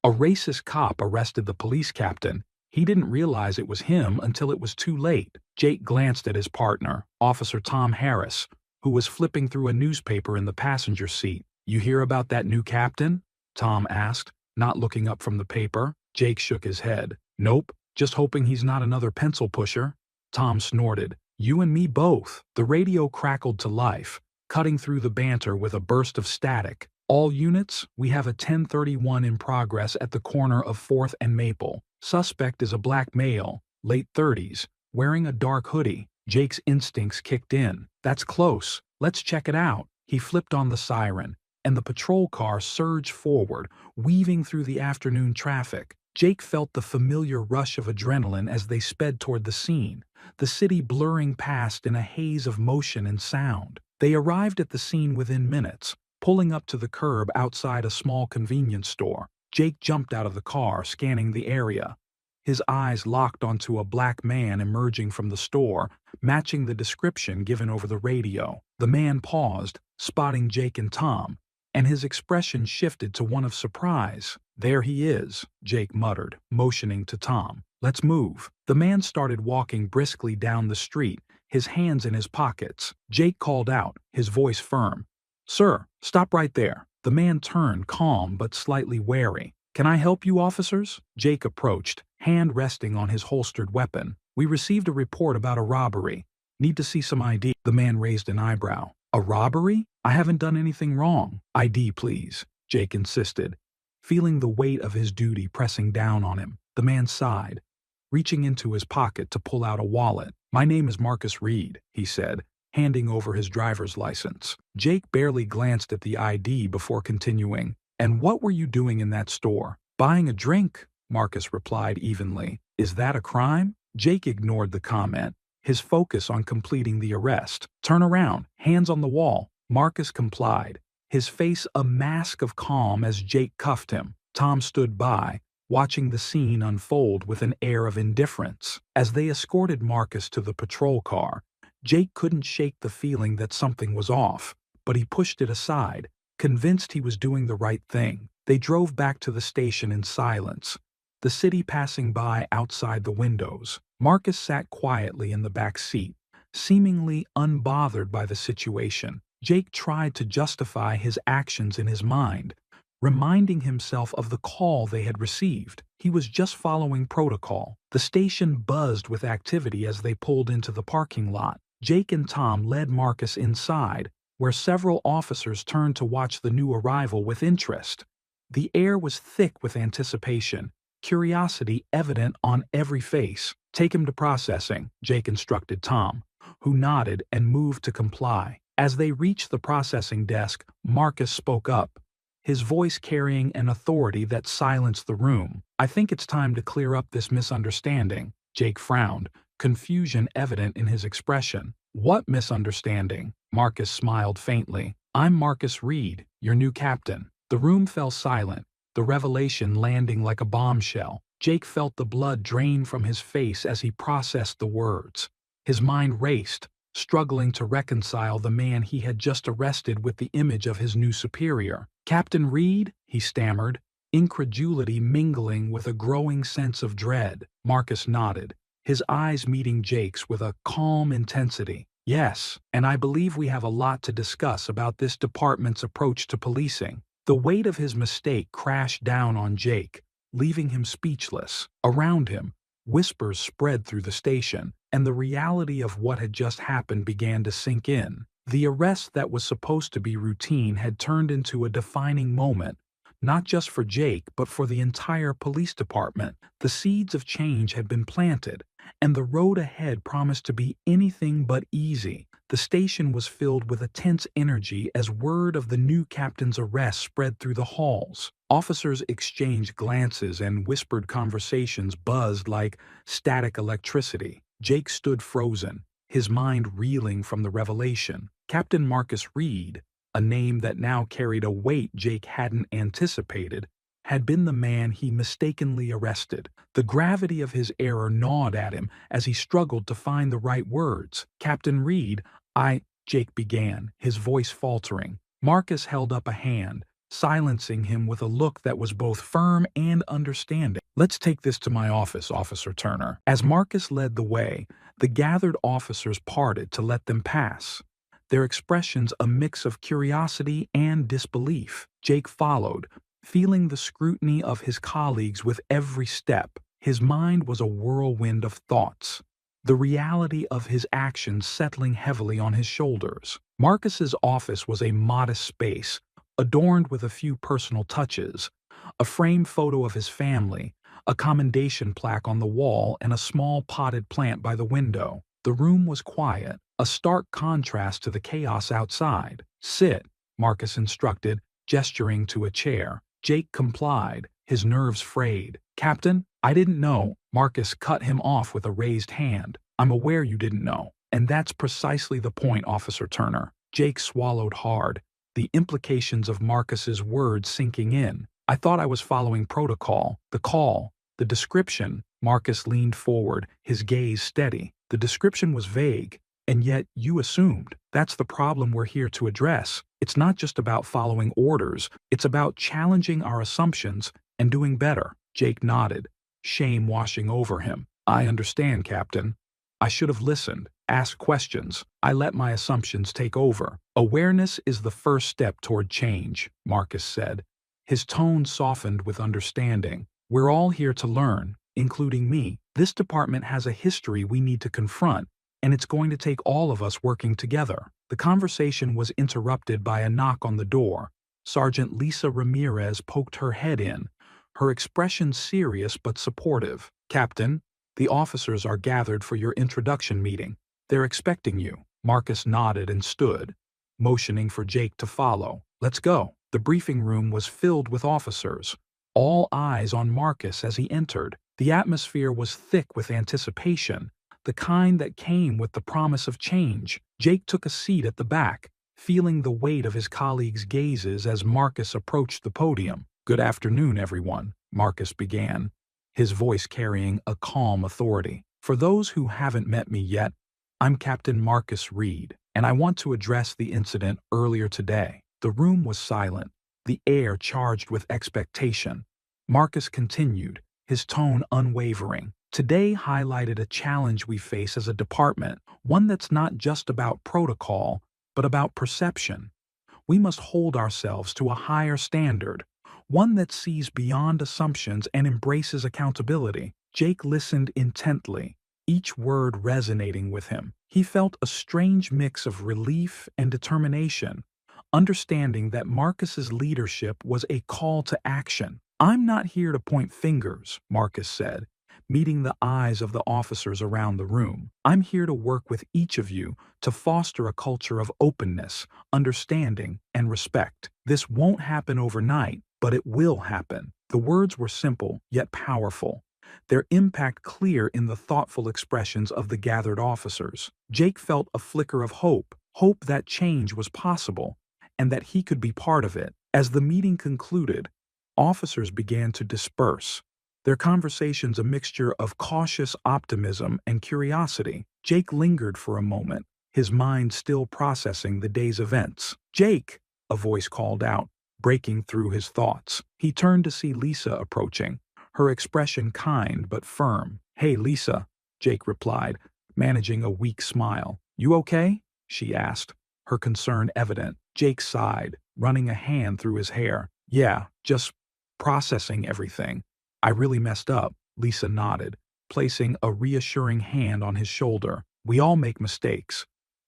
A racist cop arrested the police captain. He didn't realize it was him until it was too late. Jake glanced at his partner, Officer Tom Harris, who was flipping through a newspaper in the passenger seat. "You hear about that new captain?" Tom asked, not looking up from the paper. Jake shook his head. "Nope, just hoping he's not another pencil pusher." Tom snorted. "You and me both." The radio crackled to life, cutting through the banter with a burst of static. "All units, we have a 1031 in progress at the corner of 4th and Maple. Suspect is a black male, late 30s, wearing a dark hoodie." Jake's instincts kicked in. "That's close. Let's check it out." He flipped on the siren, and the patrol car surged forward, weaving through the afternoon traffic. Jake felt the familiar rush of adrenaline as they sped toward the scene, the city blurring past in a haze of motion and sound. They arrived at the scene within minutes, pulling up to the curb outside a small convenience store. Jake jumped out of the car, scanning the area. His eyes locked onto a black man emerging from the store, matching the description given over the radio. The man paused, spotting Jake and Tom, and his expression shifted to one of surprise. "There he is," Jake muttered, motioning to Tom. "Let's move." The man started walking briskly down the street, his hands in his pockets. Jake called out, his voice firm. "Sir, stop right there." The man turned, calm but slightly wary. "Can I help you, officers?" Jake approached, hand resting on his holstered weapon. "We received a report about a robbery. Need to see some ID." The man raised an eyebrow. "A robbery? I haven't done anything wrong." "ID, please," Jake insisted, feeling the weight of his duty pressing down on him. The man sighed, reaching into his pocket to pull out a wallet. "My name is Marcus Reed," he said, handing over his driver's license. Jake barely glanced at the ID before continuing. "And what were you doing in that store?" "Buying a drink," Marcus replied evenly. "Is that a crime?" Jake ignored the comment, his focus on completing the arrest. "Turn around, hands on the wall." Marcus complied, his face a mask of calm as Jake cuffed him. Tom stood by, watching the scene unfold with an air of indifference. As they escorted Marcus to the patrol car, Jake couldn't shake the feeling that something was off, but he pushed it aside, convinced he was doing the right thing. They drove back to the station in silence, the city passing by outside the windows. Marcus sat quietly in the back seat, seemingly unbothered by the situation. Jake tried to justify his actions in his mind, reminding himself of the call they had received. He was just following protocol. The station buzzed with activity as they pulled into the parking lot. Jake and Tom led Marcus inside, where several officers turned to watch the new arrival with interest. The air was thick with anticipation, curiosity evident on every face. "Take him to processing," Jake instructed Tom, who nodded and moved to comply. As they reached the processing desk, Marcus spoke up, his voice carrying an authority that silenced the room. "I think it's time to clear up this misunderstanding." Jake frowned, confusion evident in his expression. "What misunderstanding?" Marcus smiled faintly. "I'm Marcus Reed, your new captain." The room fell silent, the revelation landing like a bombshell. Jake felt the blood drain from his face as he processed the words. His mind raced, struggling to reconcile the man he had just arrested with the image of his new superior. "Captain Reed?" he stammered, incredulity mingling with a growing sense of dread. Marcus nodded, his eyes meeting Jake's with a calm intensity. "Yes, and I believe we have a lot to discuss about this department's approach to policing." The weight of his mistake crashed down on Jake, leaving him speechless. Around him, whispers spread through the station, and the reality of what had just happened began to sink in. The arrest that was supposed to be routine had turned into a defining moment, not just for Jake but for the entire police department. The seeds of change had been planted, and the road ahead promised to be anything but easy. The station was filled with a tense energy as word of the new captain's arrest spread through the halls. Officers exchanged glances and whispered conversations buzzed like static electricity. Jake stood frozen, his mind reeling from the revelation. Captain Marcus Reed, a name that now carried a weight Jake hadn't anticipated, had been the man he mistakenly arrested. The gravity of his error gnawed at him as he struggled to find the right words. "Captain Reed, Jake began, his voice faltering. Marcus held up a hand, silencing him with a look that was both firm and understanding. "Let's take this to my office, Officer Turner." As Marcus led the way, the gathered officers parted to let them pass, their expressions a mix of curiosity and disbelief. Jake followed, feeling the scrutiny of his colleagues with every step. His mind was a whirlwind of thoughts, the reality of his actions settling heavily on his shoulders. Marcus's office was a modest space, adorned with a few personal touches, a framed photo of his family, a commendation plaque on the wall, and a small potted plant by the window. The room was quiet, a stark contrast to the chaos outside. "Sit," Marcus instructed, gesturing to a chair. Jake complied, his nerves frayed. "Captain, I didn't know." Marcus cut him off with a raised hand. "I'm aware you didn't know. And that's precisely the point, Officer Turner." Jake swallowed hard, the implications of Marcus's words sinking in. "I thought I was following protocol. The call, the description." Marcus leaned forward, his gaze steady. "The description was vague, and yet you assumed. That's the problem we're here to address. It's not just about following orders, it's about challenging our assumptions and doing better." Jake nodded, shame washing over him. "I understand, Captain. I should have listened, asked questions. I let my assumptions take over." "Awareness is the first step toward change," Marcus said. His tone softened with understanding. "We're all here to learn, including me. This department has a history we need to confront, and it's going to take all of us working together." The conversation was interrupted by a knock on the door. Sergeant Lisa Ramirez poked her head in, her expression serious but supportive. "Captain, the officers are gathered for your introduction meeting. They're expecting you." Marcus nodded and stood, motioning for Jake to follow. "Let's go." The briefing room was filled with officers, all eyes on Marcus as he entered. The atmosphere was thick with anticipation, the kind that came with the promise of change. Jake took a seat at the back, feeling the weight of his colleagues' gazes as Marcus approached the podium. "Good afternoon, everyone," Marcus began, his voice carrying a calm authority. "For those who haven't met me yet, I'm Captain Marcus Reed, and I want to address the incident earlier today." The room was silent, the air charged with expectation. Marcus continued, his tone unwavering. "Today highlighted a challenge we face as a department, one that's not just about protocol, but about perception. We must hold ourselves to a higher standard, one that sees beyond assumptions and embraces accountability." Jake listened intently, each word resonating with him. He felt a strange mix of relief and determination, understanding that Marcus's leadership was a call to action. "I'm not here to point fingers," Marcus said, meeting the eyes of the officers around the room. "I'm here to work with each of you to foster a culture of openness, understanding, and respect. This won't happen overnight, but it will happen." The words were simple, yet powerful, their impact clear in the thoughtful expressions of the gathered officers. Jake felt a flicker of hope, hope that change was possible, and that he could be part of it. As the meeting concluded, officers began to disperse, their conversations a mixture of cautious optimism and curiosity. Jake lingered for a moment, his mind still processing the day's events. "Jake!" a voice called out, breaking through his thoughts. He turned to see Lisa approaching, her expression kind but firm. "Hey, Lisa," Jake replied, managing a weak smile. "You okay?" she asked, her concern evident. Jake sighed, running a hand through his hair. "Yeah, just processing everything. I really messed up," Lisa nodded, placing a reassuring hand on his shoulder. "We all make mistakes.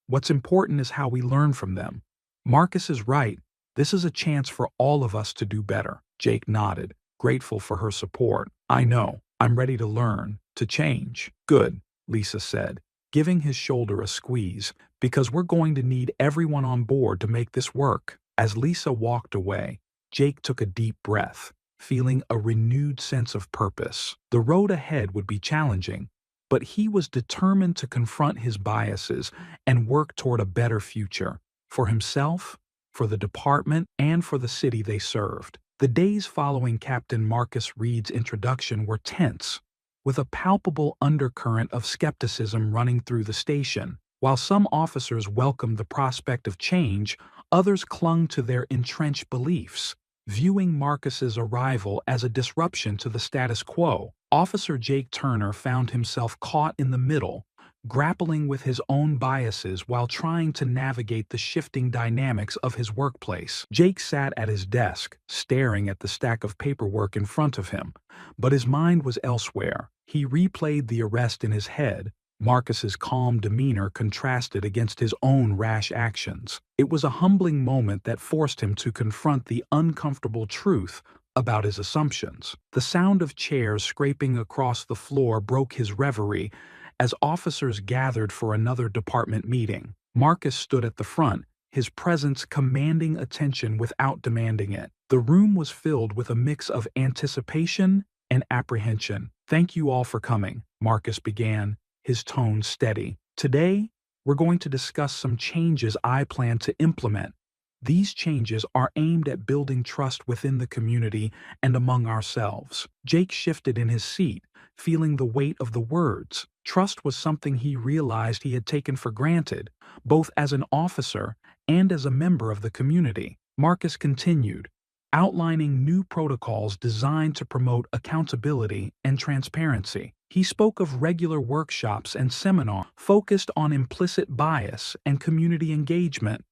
What's important is how we learn from them." "Marcus is right. This is a chance for all of us to do better." Jake nodded, grateful for her support. "I know. I'm ready to learn, to change." "Good," Lisa said, giving his shoulder a squeeze, "because we're going to need everyone on board to make this work." As Lisa walked away, Jake took a deep breath, feeling a renewed sense of purpose. The road ahead would be challenging, but he was determined to confront his biases and work toward a better future, for himself, for the department, and for the city they served. The days following Captain Marcus Reed's introduction were tense, with a palpable undercurrent of skepticism running through the station. While some officers welcomed the prospect of change, others clung to their entrenched beliefs. viewing Marcus's arrival as a disruption to the status quo. Officer Jake Turner found himself caught in the middle, grappling with his own biases while trying to navigate the shifting dynamics of his workplace. Jake sat at his desk, staring at the stack of paperwork in front of him, but his mind was elsewhere. He replayed the arrest in his head. Marcus's calm demeanor contrasted against his own rash actions. It was a humbling moment that forced him to confront the uncomfortable truth about his assumptions. The sound of chairs scraping across the floor broke his reverie as officers gathered for another department meeting. Marcus stood at the front, his presence commanding attention without demanding it. The room was filled with a mix of anticipation and apprehension. "Thank you all for coming," Marcus began, his tone steady. "Today, we're going to discuss some changes I plan to implement. These changes are aimed at building trust within the community and among ourselves." Jake shifted in his seat, feeling the weight of the words. Trust was something he realized he had taken for granted, both as an officer and as a member of the community. Marcus continued, outlining new protocols designed to promote accountability and transparency. He spoke of regular workshops and seminars focused on implicit bias and community engagement,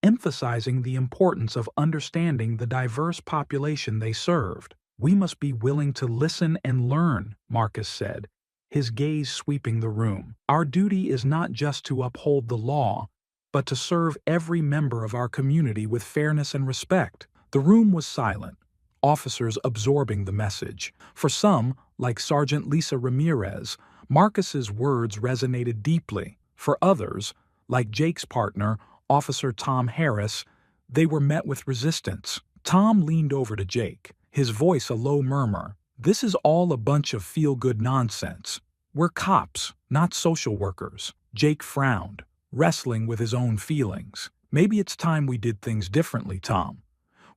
emphasizing the importance of understanding the diverse population they served. "We must be willing to listen and learn," Marcus said, his gaze sweeping the room. "Our duty is not just to uphold the law, but to serve every member of our community with fairness and respect." The room was silent, officers absorbing the message. For some, like Sergeant Lisa Ramirez, Marcus's words resonated deeply. For others, like Jake's partner, Officer Tom Harris, they were met with resistance. Tom leaned over to Jake, his voice a low murmur. "This is all a bunch of feel-good nonsense. We're cops, not social workers." Jake frowned, wrestling with his own feelings. "Maybe it's time we did things differently, Tom.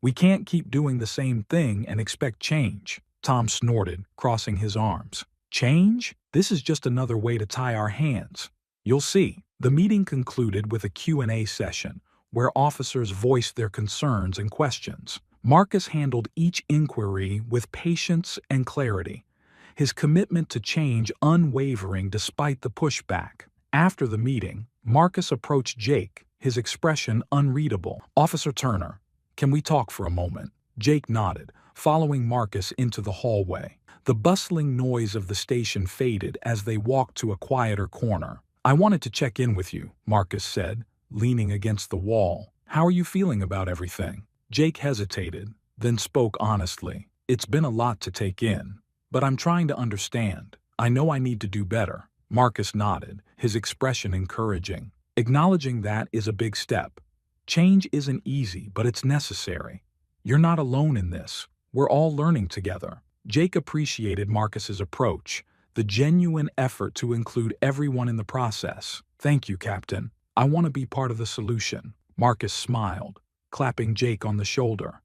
We can't keep doing the same thing and expect change." Tom snorted, crossing his arms. "Change? This is just another way to tie our hands. You'll see." The meeting concluded with a Q&A session, where officers voiced their concerns and questions. Marcus handled each inquiry with patience and clarity, his commitment to change unwavering despite the pushback. After the meeting, Marcus approached Jake, his expression unreadable. "Officer Turner, can we talk for a moment?" Jake nodded, following Marcus into the hallway. The bustling noise of the station faded as they walked to a quieter corner. "I wanted to check in with you," Marcus said, leaning against the wall. "How are you feeling about everything?" Jake hesitated, then spoke honestly. "It's been a lot to take in, but I'm trying to understand. I know I need to do better." Marcus nodded, his expression encouraging. "Acknowledging that is a big step. Change isn't easy, but it's necessary. You're not alone in this. We're all learning together." Jake appreciated Marcus's approach, the genuine effort to include everyone in the process. "Thank you, Captain. I want to be part of the solution." Marcus smiled, clapping Jake on the shoulder.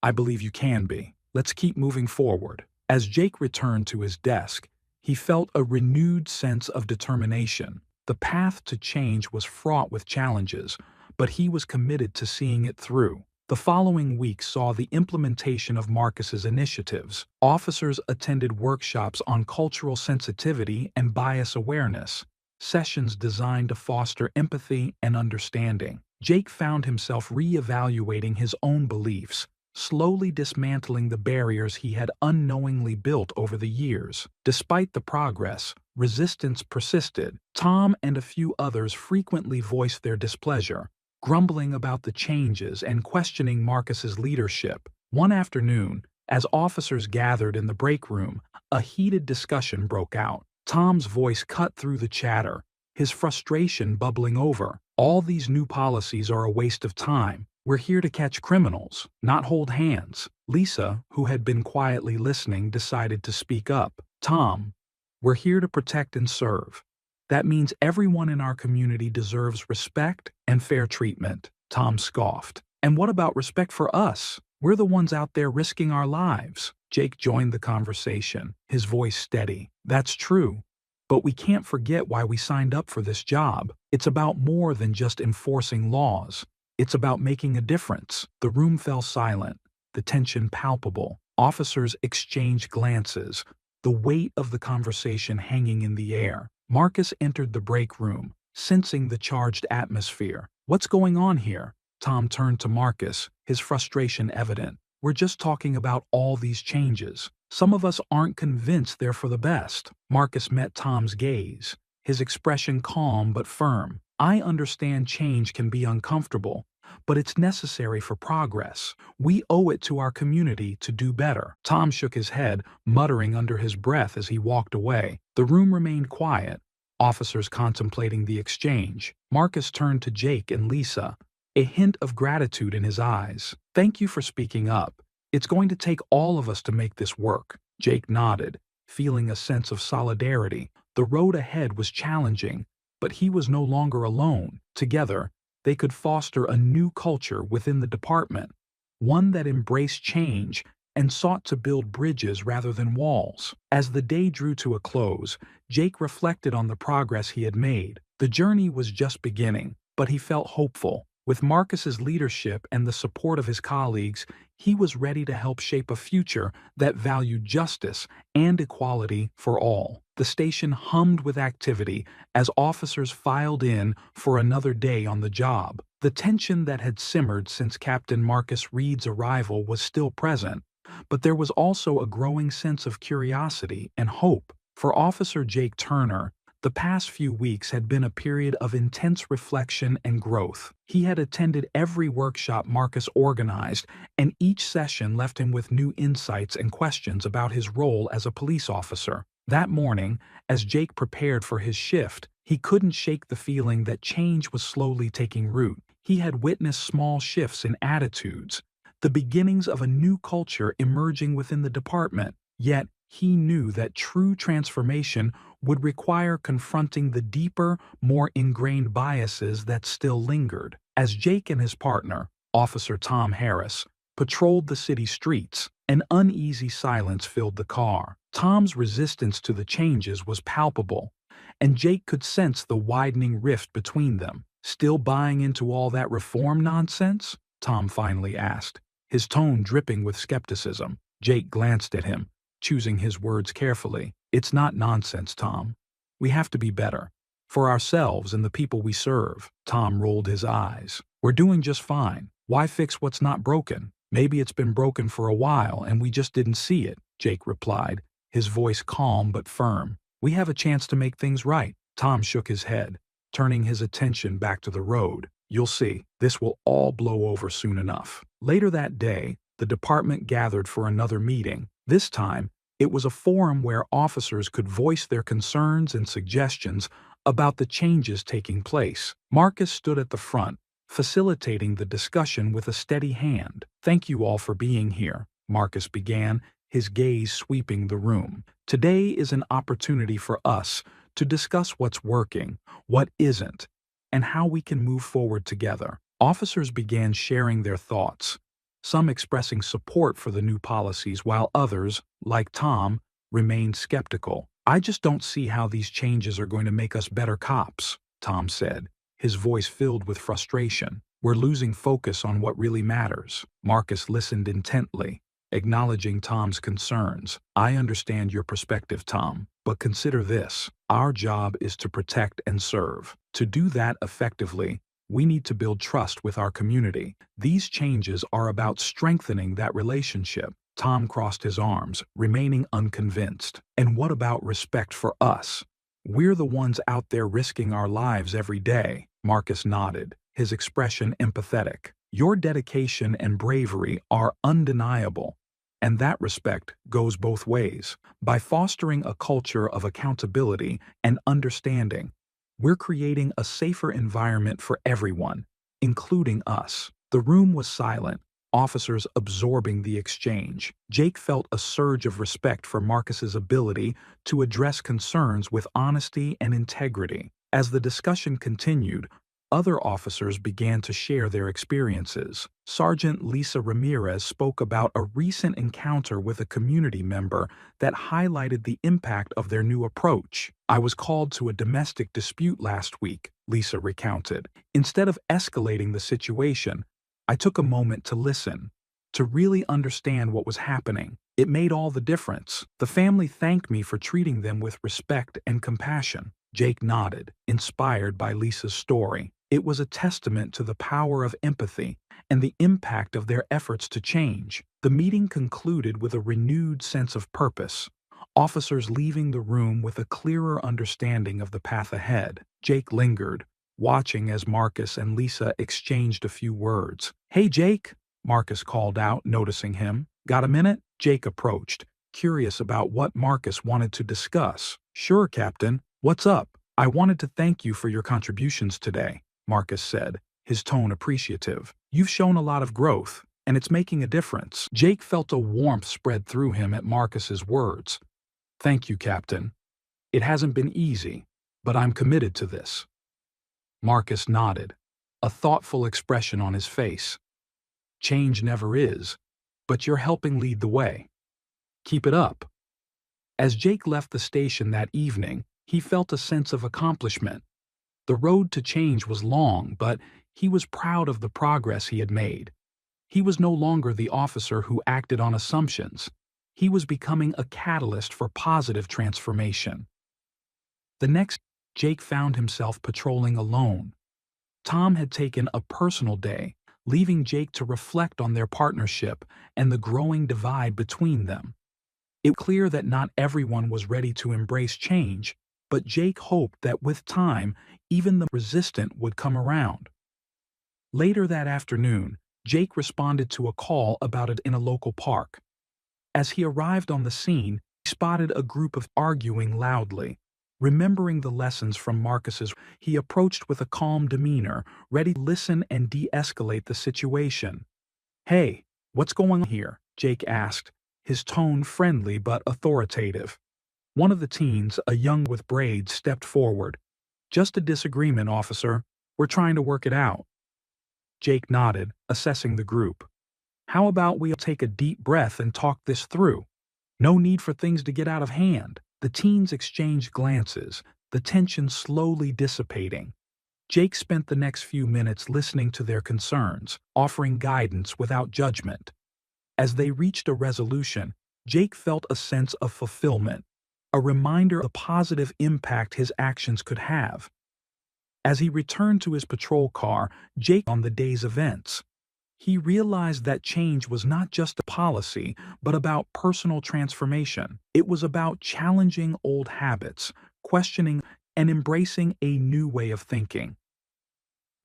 "I believe you can be. Let's keep moving forward." As Jake returned to his desk, he felt a renewed sense of determination. The path to change was fraught with challenges, but he was committed to seeing it through. The following week saw the implementation of Marcus's initiatives. Officers attended workshops on cultural sensitivity and bias awareness, sessions designed to foster empathy and understanding. Jake found himself re-evaluating his own beliefs, slowly dismantling the barriers he had unknowingly built over the years. Despite the progress, resistance persisted. Tom and a few others frequently voiced their displeasure, grumbling about the changes and questioning Marcus's leadership. One afternoon, as officers gathered in the break room, a heated discussion broke out. Tom's voice cut through the chatter, his frustration bubbling over. "All these new policies are a waste of time. We're here to catch criminals, not hold hands." Lisa, who had been quietly listening, decided to speak up. "Tom, we're here to protect and serve. That means everyone in our community deserves respect and fair treatment." Tom scoffed. "And what about respect for us? We're the ones out there risking our lives." Jake joined the conversation, his voice steady. "That's true. But we can't forget why we signed up for this job. It's about more than just enforcing laws. It's about making a difference." The room fell silent, the tension palpable. Officers exchanged glances, the weight of the conversation hanging in the air. Marcus entered the break room, sensing the charged atmosphere. "What's going on here?" Tom turned to Marcus, his frustration evident. "We're just talking about all these changes. Some of us aren't convinced they're for the best." Marcus met Tom's gaze, his expression calm but firm. "I understand change can be uncomfortable, but it's necessary for progress. We owe it to our community to do better." Tom shook his head, muttering under his breath as he walked away. The room remained quiet, officers contemplating the exchange. Marcus turned to Jake and Lisa, a hint of gratitude in his eyes. "Thank you for speaking up. It's going to take all of us to make this work." Jake nodded, feeling a sense of solidarity. The road ahead was challenging, but he was no longer alone. Together, they could foster a new culture within the department, one that embraced change and sought to build bridges rather than walls. As the day drew to a close, Jake reflected on the progress he had made. The journey was just beginning, but he felt hopeful. With Marcus's leadership and the support of his colleagues, he was ready to help shape a future that valued justice and equality for all. The station hummed with activity as officers filed in for another day on the job. The tension that had simmered since Captain Marcus Reed's arrival was still present, but there was also a growing sense of curiosity and hope. For Officer Jake Turner, the past few weeks had been a period of intense reflection and growth. He had attended every workshop Marcus organized, and each session left him with new insights and questions about his role as a police officer. That morning, as Jake prepared for his shift, he couldn't shake the feeling that change was slowly taking root. He had witnessed small shifts in attitudes, the beginnings of a new culture emerging within the department. Yet, he knew that true transformation would require confronting the deeper, more ingrained biases that still lingered. As Jake and his partner, Officer Tom Harris, patrolled the city streets, an uneasy silence filled the car. Tom's resistance to the changes was palpable, and Jake could sense the widening rift between them. "Still buying into all that reform nonsense?" Tom finally asked, his tone dripping with skepticism. Jake glanced at him, choosing his words carefully. "It's not nonsense, Tom. We have to be better. For ourselves and the people we serve." Tom rolled his eyes. "We're doing just fine. Why fix what's not broken? Maybe it's been broken for a while and we just didn't see it," Jake replied, his voice calm but firm. "We have a chance to make things right." Tom shook his head, turning his attention back to the road. "You'll see, this will all blow over soon enough." Later that day, the department gathered for another meeting. This time, it was a forum where officers could voice their concerns and suggestions about the changes taking place. Marcus stood at the front, facilitating the discussion with a steady hand. "Thank you all for being here," Marcus began, his gaze sweeping the room. "Today is an opportunity for us to discuss what's working, what isn't, and how we can move forward together." Officers began sharing their thoughts, some expressing support for the new policies while others, like Tom, remained skeptical. "I just don't see how these changes are going to make us better cops," Tom said, his voice filled with frustration. "We're losing focus on what really matters." Marcus listened intently, acknowledging Tom's concerns. "I understand your perspective, Tom, but consider this. Our job is to protect and serve. To do that effectively, we need to build trust with our community. These changes are about strengthening that relationship." Tom crossed his arms, remaining unconvinced. "And what about respect for us? We're the ones out there risking our lives every day." Marcus nodded, his expression empathetic. "Your dedication and bravery are undeniable, and that respect goes both ways. By fostering a culture of accountability and understanding, we're creating a safer environment for everyone, including us." The room was silent, officers absorbing the exchange. Jake felt a surge of respect for Marcus's ability to address concerns with honesty and integrity. As the discussion continued, other officers began to share their experiences. Sergeant Lisa Ramirez spoke about a recent encounter with a community member that highlighted the impact of their new approach. "I was called to a domestic dispute last week," Lisa recounted. "Instead of escalating the situation, I took a moment to listen. to really understand what was happening. It made all the difference. The family thanked me for treating them with respect and compassion. Jake nodded, inspired by Lisa's story. It was a testament to the power of empathy and the impact of their efforts to change. The meeting concluded with a renewed sense of purpose, officers leaving the room with a clearer understanding of the path ahead. Jake lingered, watching as Marcus and Lisa exchanged a few words. "Hey, Jake," Marcus called out, noticing him. "Got a minute?" Jake approached, curious about what Marcus wanted to discuss. "Sure, Captain. What's up?" "I wanted to thank you for your contributions today," Marcus said, his tone appreciative. "You've shown a lot of growth, and it's making a difference." Jake felt a warmth spread through him at Marcus's words. "Thank you, Captain. It hasn't been easy, but I'm committed to this." Marcus nodded, a thoughtful expression on his face. "Change never is, but you're helping lead the way. Keep it up." As Jake left the station that evening, he felt a sense of accomplishment. The road to change was long, but he was proud of the progress he had made. He was no longer the officer who acted on assumptions. He was becoming a catalyst for positive transformation. The next, Jake found himself patrolling alone. Tom had taken a personal day, leaving Jake to reflect on their partnership and the growing divide between them. It was clear that not everyone was ready to embrace change, but Jake hoped that with time, even the resistant would come around. Later that afternoon, Jake responded to a call about it in a local park. As he arrived on the scene, he spotted a group of arguing loudly. Remembering the lessons from Marcus's, he approached with a calm demeanor, ready to listen and de-escalate the situation. "Hey, what's going on here?" Jake asked, his tone friendly but authoritative. One of the teens, a young with braids, stepped forward. "Just a disagreement, officer. We're trying to work it out." Jake nodded, assessing the group. "How about we all take a deep breath and talk this through? No need for things to get out of hand." The teens exchanged glances, the tension slowly dissipating. Jake spent the next few minutes listening to their concerns, offering guidance without judgment. As they reached a resolution, Jake felt a sense of fulfillment, a reminder of the positive impact his actions could have. As he returned to his patrol car, Jake on the day's events, he realized that change was not just a policy, but about personal transformation. It was about challenging old habits, questioning, and embracing a new way of thinking.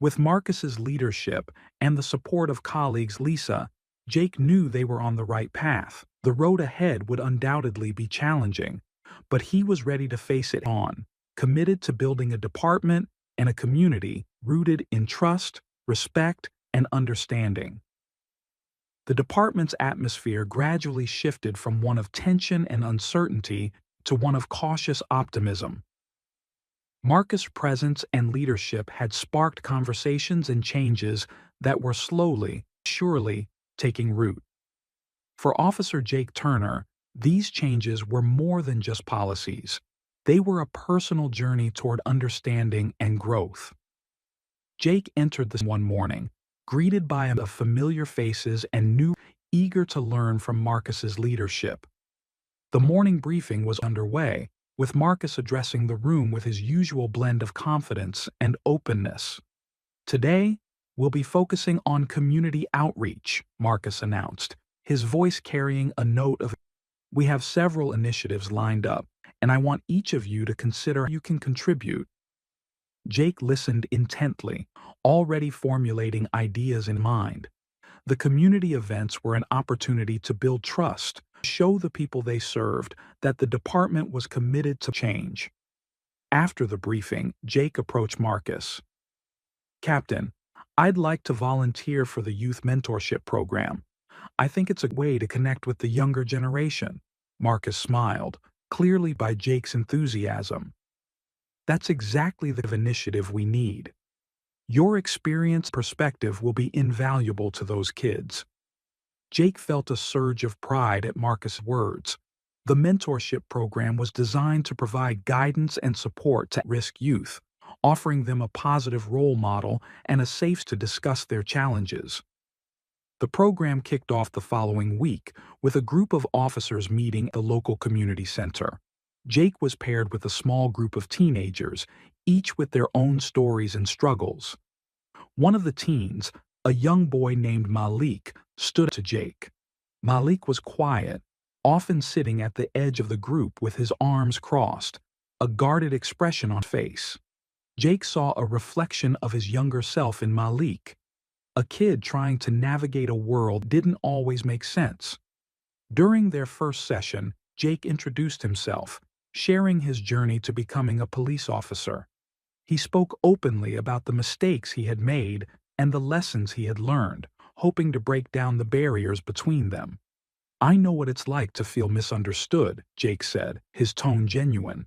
With Marcus's leadership and the support of colleagues Lisa, Jake knew they were on the right path. The road ahead would undoubtedly be challenging, but he was ready to face it on, committed to building a department and a community rooted in trust, respect, and understanding. The department's atmosphere gradually shifted from one of tension and uncertainty to one of cautious optimism. Marcus' presence and leadership had sparked conversations and changes that were slowly, surely, taking root. For Officer Jake Turner, these changes were more than just policies. They were a personal journey toward understanding and growth. Jake entered this one morning, greeted by a familiar faces and eager to learn from Marcus's leadership. The morning briefing was underway, with Marcus addressing the room with his usual blend of confidence and openness. "Today, we'll be focusing on community outreach," Marcus announced, his voice carrying a note of, "We have several initiatives lined up, and I want each of you to consider how you can contribute." Jake listened intently, already formulating ideas in mind. The community events were an opportunity to build trust, show the people they served that the department was committed to change. After the briefing, Jake approached Marcus. "Captain, I'd like to volunteer for the youth mentorship program. I think it's a way to connect with the younger generation." Marcus smiled, clearly by Jake's enthusiasm. "That's exactly the initiative we need. Your experience and perspective will be invaluable to those kids." Jake felt a surge of pride at Marcus' words. The mentorship program was designed to provide guidance and support to at-risk youth, offering them a positive role model and a safe space to discuss their challenges. The program kicked off the following week with a group of officers meeting at the local community center. Jake was paired with a small group of teenagers, each with their own stories and struggles. One of the teens, a young boy named Malik, stood to Jake. Malik was quiet, often sitting at the edge of the group with his arms crossed, a guarded expression on his face. Jake saw a reflection of his younger self in Malik, a kid trying to navigate a world that didn't always make sense. During their first session, Jake introduced himself, sharing his journey to becoming a police officer. He spoke openly about the mistakes he had made and the lessons he had learned, hoping to break down the barriers between them. "I know what it's like to feel misunderstood," Jake said, his tone genuine.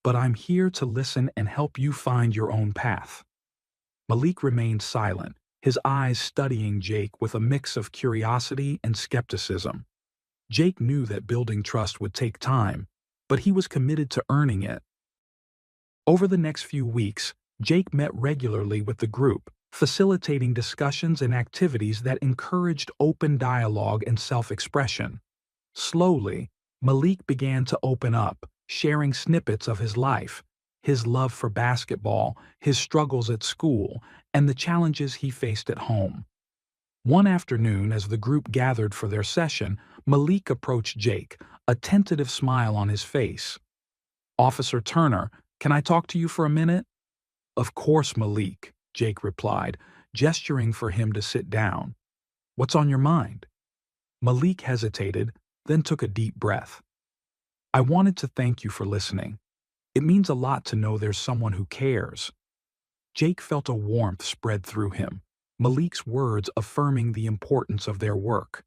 "But I'm here to listen and help you find your own path." Malik remained silent, his eyes studying Jake with a mix of curiosity and skepticism. Jake knew that building trust would take time, but he was committed to earning it. Over the next few weeks, Jake met regularly with the group, facilitating discussions and activities that encouraged open dialogue and self-expression. Slowly, Malik began to open up, sharing snippets of his life, his love for basketball, his struggles at school, and the challenges he faced at home. One afternoon, as the group gathered for their session, Malik approached Jake, a tentative smile on his face. "Officer Turner, can I talk to you for a minute?" "Of course, Malik," Jake replied, gesturing for him to sit down. "What's on your mind?" Malik hesitated, then took a deep breath. "I wanted to thank you for listening. It means a lot to know there's someone who cares." Jake felt a warmth spread through him, Malik's words affirming the importance of their work.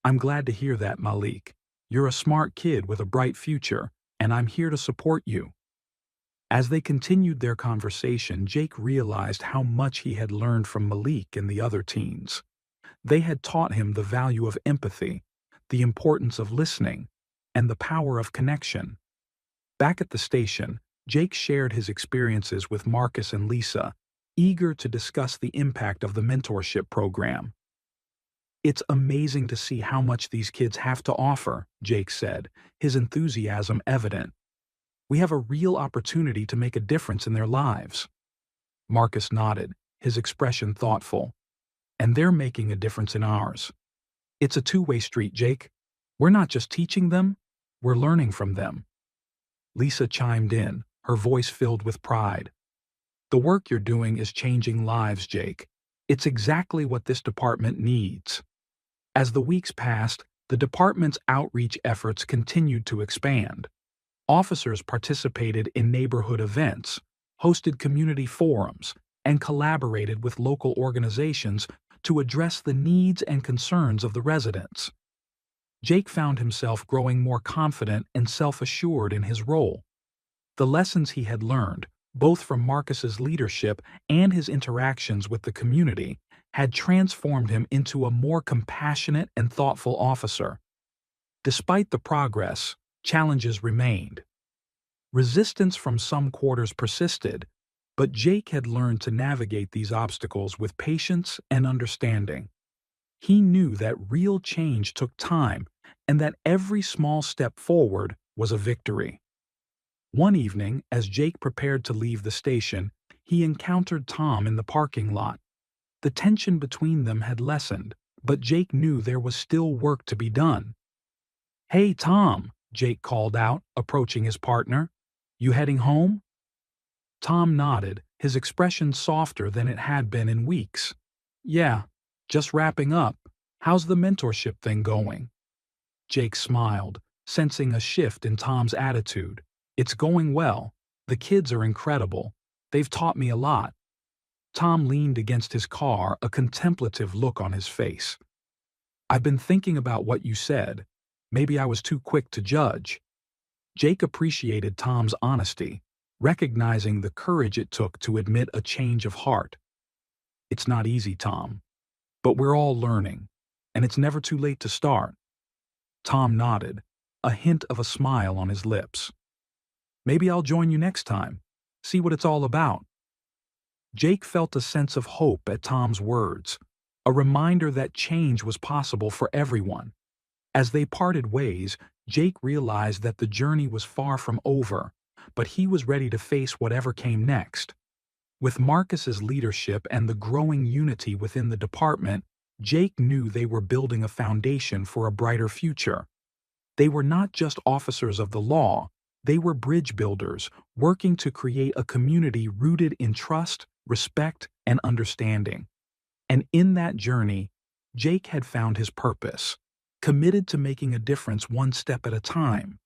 "I'm glad to hear that, Malik. You're a smart kid with a bright future, and I'm here to support you." As they continued their conversation, Jake realized how much he had learned from Malik and the other teens. They had taught him the value of empathy, the importance of listening, and the power of connection. Back at the station, Jake shared his experiences with Marcus and Lisa, eager to discuss the impact of the mentorship program. "It's amazing to see how much these kids have to offer," Jake said, his enthusiasm evident. "We have a real opportunity to make a difference in their lives." Marcus nodded, his expression thoughtful. "And they're making a difference in ours. It's a two-way street, Jake. We're not just teaching them, we're learning from them." Lisa chimed in, her voice filled with pride. "The work you're doing is changing lives, Jake. It's exactly what this department needs." As the weeks passed, the department's outreach efforts continued to expand. Officers participated in neighborhood events, hosted community forums, and collaborated with local organizations to address the needs and concerns of the residents. Jake found himself growing more confident and self-assured in his role. The lessons he had learned, both from Marcus's leadership and his interactions with the community, had transformed him into a more compassionate and thoughtful officer. Despite the progress, challenges remained. Resistance from some quarters persisted, but Jake had learned to navigate these obstacles with patience and understanding. He knew that real change took time and that every small step forward was a victory. One evening, as Jake prepared to leave the station, he encountered Tom in the parking lot. The tension between them had lessened, but Jake knew there was still work to be done. "Hey, Tom," Jake called out, approaching his partner. "You heading home?" Tom nodded, his expression softer than it had been in weeks. "Yeah, just wrapping up. How's the mentorship thing going?" Jake smiled, sensing a shift in Tom's attitude. "It's going well. The kids are incredible. They've taught me a lot." Tom leaned against his car, a contemplative look on his face. "I've been thinking about what you said. Maybe I was too quick to judge." Jake appreciated Tom's honesty, recognizing the courage it took to admit a change of heart. "It's not easy, Tom. But we're all learning, and it's never too late to start." Tom nodded, a hint of a smile on his lips. "Maybe I'll join you next time. See what it's all about." Jake felt a sense of hope at Tom's words. a reminder that change was possible for everyone. As they parted ways, Jake realized that the journey was far from over, but he was ready to face whatever came next. With Marcus's leadership and the growing unity within the department, Jake knew they were building a foundation for a brighter future. They were not just officers of the law, they were bridge builders, working to create a community rooted in trust, respect, and understanding. And in that journey, Jake had found his purpose, committed to making a difference one step at a time.